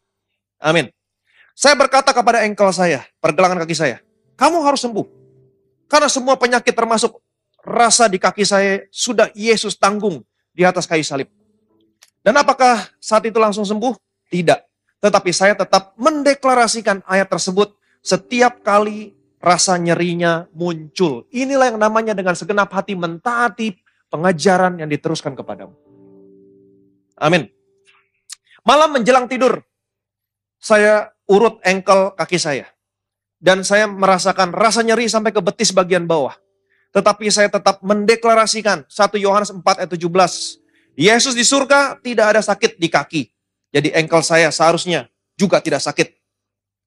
Amin. Saya berkata kepada ankle saya, pergelangan kaki saya, kamu harus sembuh. Karena semua penyakit termasuk rasa di kaki saya sudah Yesus tanggung di atas kayu salib. Dan apakah saat itu langsung sembuh? Tidak. Tetapi saya tetap mendeklarasikan ayat tersebut setiap kali rasa nyerinya muncul. Inilah yang namanya dengan segenap hati mentaati pengajaran yang diteruskan kepadamu. Amin. Malam menjelang tidur, saya urut ankle kaki saya. Dan saya merasakan rasa nyeri sampai ke betis bagian bawah. Tetapi saya tetap mendeklarasikan 1 Yohanes 4 ayat 17. Yesus di surga tidak ada sakit di kaki. Jadi ankle saya seharusnya juga tidak sakit.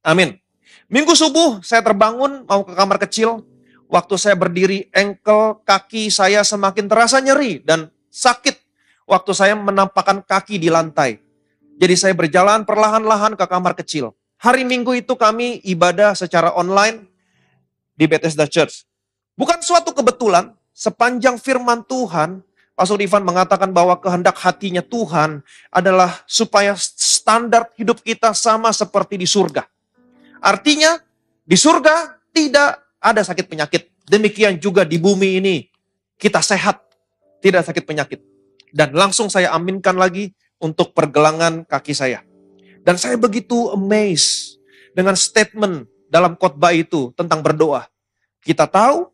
Amin. Minggu subuh saya terbangun mau ke kamar kecil. Waktu saya berdiri ankle kaki saya semakin terasa nyeri dan sakit. Waktu saya menampakkan kaki di lantai. Jadi saya berjalan perlahan-lahan ke kamar kecil. Hari Minggu itu kami ibadah secara online di Bethesda Church. Bukan suatu kebetulan, sepanjang firman Tuhan, Pastor Ivan mengatakan bahwa kehendak hatinya Tuhan adalah supaya standar hidup kita sama seperti di surga. Artinya, di surga tidak ada sakit penyakit. Demikian juga di bumi ini, kita sehat, tidak sakit penyakit. Dan langsung saya aminkan lagi untuk pergelangan kaki saya. Dan saya begitu amazed dengan statement dalam khotbah itu tentang berdoa. Kita tahu,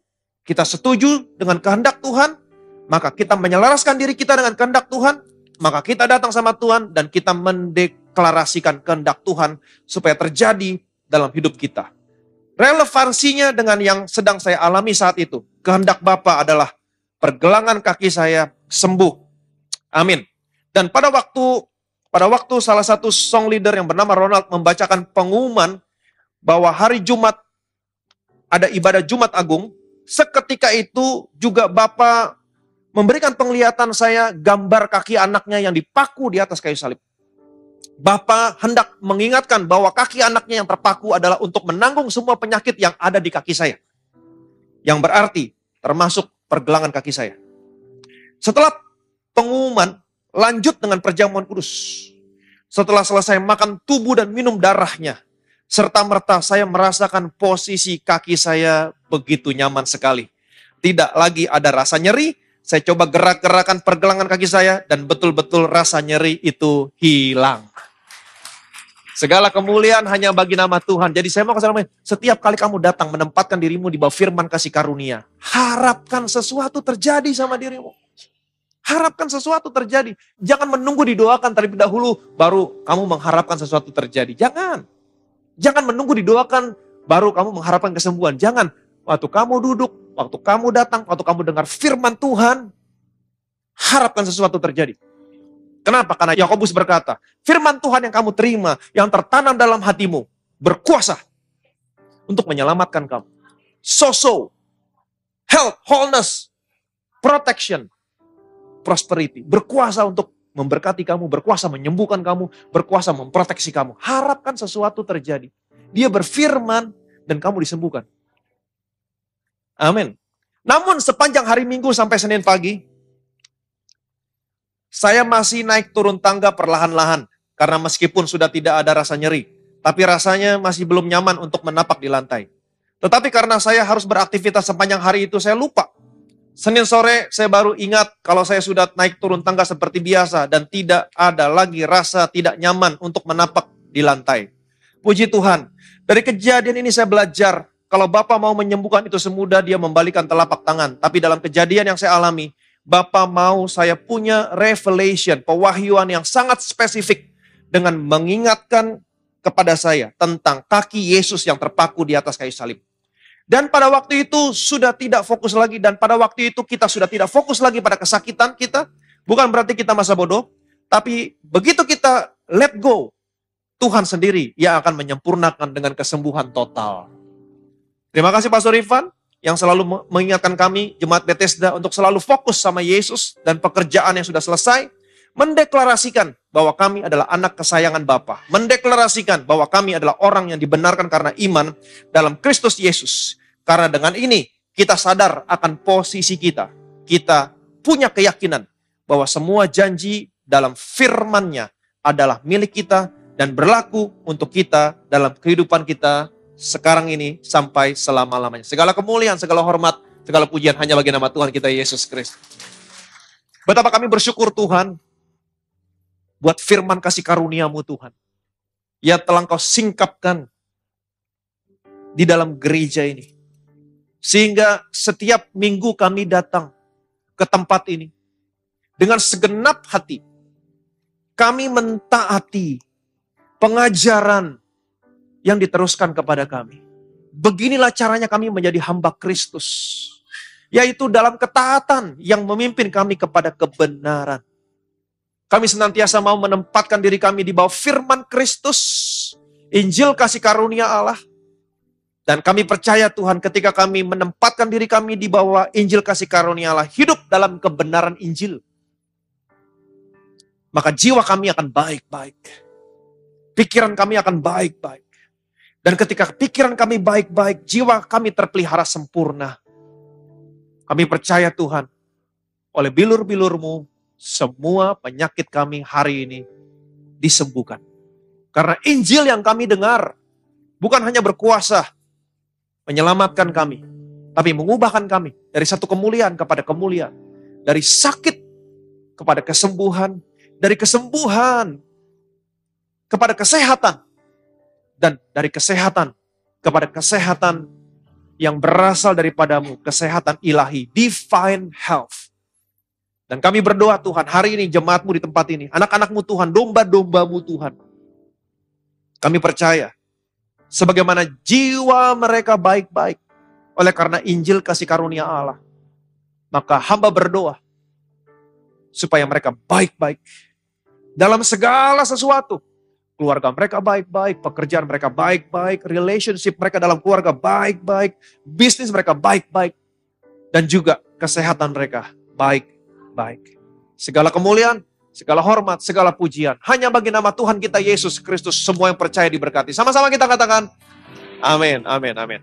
kita setuju dengan kehendak Tuhan, maka kita menyelaraskan diri kita dengan kehendak Tuhan, maka kita datang sama Tuhan dan kita mendeklarasikan kehendak Tuhan supaya terjadi dalam hidup kita. Relevansinya dengan yang sedang saya alami saat itu. Kehendak Bapa adalah pergelangan kaki saya sembuh. Amin. Dan pada waktu salah satu song leader yang bernama Ronald membacakan pengumuman bahwa hari Jumat ada ibadah Jumat Agung, seketika itu juga Bapa memberikan penglihatan saya gambar kaki anaknya yang dipaku di atas kayu salib. Bapa hendak mengingatkan bahwa kaki anaknya yang terpaku adalah untuk menanggung semua penyakit yang ada di kaki saya. Yang berarti termasuk pergelangan kaki saya. Setelah pengumuman, lanjut dengan perjamuan kudus. Setelah selesai makan tubuh dan minum darahnya, serta-merta saya merasakan posisi kaki saya begitu nyaman sekali. Tidak lagi ada rasa nyeri, saya coba gerak-gerakan pergelangan kaki saya dan betul-betul rasa nyeri itu hilang. Segala kemuliaan hanya bagi nama Tuhan. Jadi saya mau kasih nama, setiap kali kamu datang menempatkan dirimu di bawah firman kasih karunia, harapkan sesuatu terjadi sama dirimu. Harapkan sesuatu terjadi. Jangan menunggu didoakan terlebih dahulu baru kamu mengharapkan sesuatu terjadi. Jangan. Jangan menunggu didoakan baru kamu mengharapkan kesembuhan. Jangan. Waktu kamu duduk, waktu kamu datang, waktu kamu dengar firman Tuhan, harapkan sesuatu terjadi. Kenapa? Karena Yakobus berkata, firman Tuhan yang kamu terima, yang tertanam dalam hatimu, berkuasa untuk menyelamatkan kamu. So, health, wholeness, protection, prosperity. Berkuasa untuk memberkati kamu, berkuasa menyembuhkan kamu, berkuasa memproteksi kamu. Harapkan sesuatu terjadi. Dia berfirman dan kamu disembuhkan. Amin. Namun sepanjang hari Minggu sampai Senin pagi, saya masih naik turun tangga perlahan-lahan. Karena meskipun sudah tidak ada rasa nyeri, tapi rasanya masih belum nyaman untuk menapak di lantai. Tetapi karena saya harus beraktivitas sepanjang hari itu, saya lupa. Senin sore saya baru ingat kalau saya sudah naik turun tangga seperti biasa dan tidak ada lagi rasa tidak nyaman untuk menapak di lantai. Puji Tuhan, dari kejadian ini saya belajar kalau Bapa mau menyembuhkan itu semudah dia membalikan telapak tangan. Tapi dalam kejadian yang saya alami, Bapa mau saya punya revelation, pewahyuan yang sangat spesifik dengan mengingatkan kepada saya tentang kaki Yesus yang terpaku di atas kayu salib. Dan pada waktu itu sudah tidak fokus lagi, dan pada waktu itu kita sudah tidak fokus lagi pada kesakitan kita. Bukan berarti kita masa bodoh, tapi begitu kita let go, Tuhan sendiri yang akan menyempurnakan dengan kesembuhan total. Terima kasih Pastor Irfan yang selalu mengingatkan kami, Jemaat Bethesda, untuk selalu fokus sama Yesus dan pekerjaan yang sudah selesai. Mendeklarasikan bahwa kami adalah anak kesayangan Bapa. Mendeklarasikan bahwa kami adalah orang yang dibenarkan karena iman dalam Kristus Yesus. Karena dengan ini kita sadar akan posisi kita. Kita punya keyakinan bahwa semua janji dalam firman-Nya adalah milik kita dan berlaku untuk kita dalam kehidupan kita sekarang ini sampai selama-lamanya. Segala kemuliaan, segala hormat, segala pujian hanya bagi nama Tuhan kita Yesus Kristus. Betapa kami bersyukur Tuhan buat firman kasih karunia-Mu Tuhan. Ya telah Engkau singkapkan di dalam gereja ini. Sehingga setiap minggu kami datang ke tempat ini. Dengan segenap hati. Kami mentaati pengajaran yang diteruskan kepada kami. Beginilah caranya kami menjadi hamba Kristus. Yaitu dalam ketaatan yang memimpin kami kepada kebenaran. Kami senantiasa mau menempatkan diri kami di bawah firman Kristus, Injil kasih karunia Allah. Dan kami percaya Tuhan ketika kami menempatkan diri kami di bawah Injil kasih karunia Allah, hidup dalam kebenaran Injil. Maka jiwa kami akan baik-baik. Pikiran kami akan baik-baik. Dan ketika pikiran kami baik-baik, jiwa kami terpelihara sempurna. Kami percaya Tuhan, oleh bilur-bilur-Mu, semua penyakit kami hari ini disembuhkan. Karena Injil yang kami dengar bukan hanya berkuasa menyelamatkan kami, tapi mengubahkan kami dari satu kemuliaan kepada kemuliaan. Dari sakit kepada kesembuhan, dari kesembuhan kepada kesehatan, dan dari kesehatan kepada kesehatan yang berasal daripada-Mu, kesehatan ilahi, divine health. Dan kami berdoa Tuhan, hari ini jemaat-Mu di tempat ini, anak-anak-Mu Tuhan, domba-domba-Mu Tuhan. Kami percaya, sebagaimana jiwa mereka baik-baik, oleh karena Injil kasih karunia Allah, maka hamba berdoa, supaya mereka baik-baik, dalam segala sesuatu. Keluarga mereka baik-baik, pekerjaan mereka baik-baik, relationship mereka dalam keluarga baik-baik, bisnis mereka baik-baik, dan juga kesehatan mereka baik-baik. Segala kemuliaan, segala hormat, segala pujian hanya bagi nama Tuhan kita Yesus Kristus. Semua yang percaya diberkati. Sama-sama kita katakan, amin, amin, amin.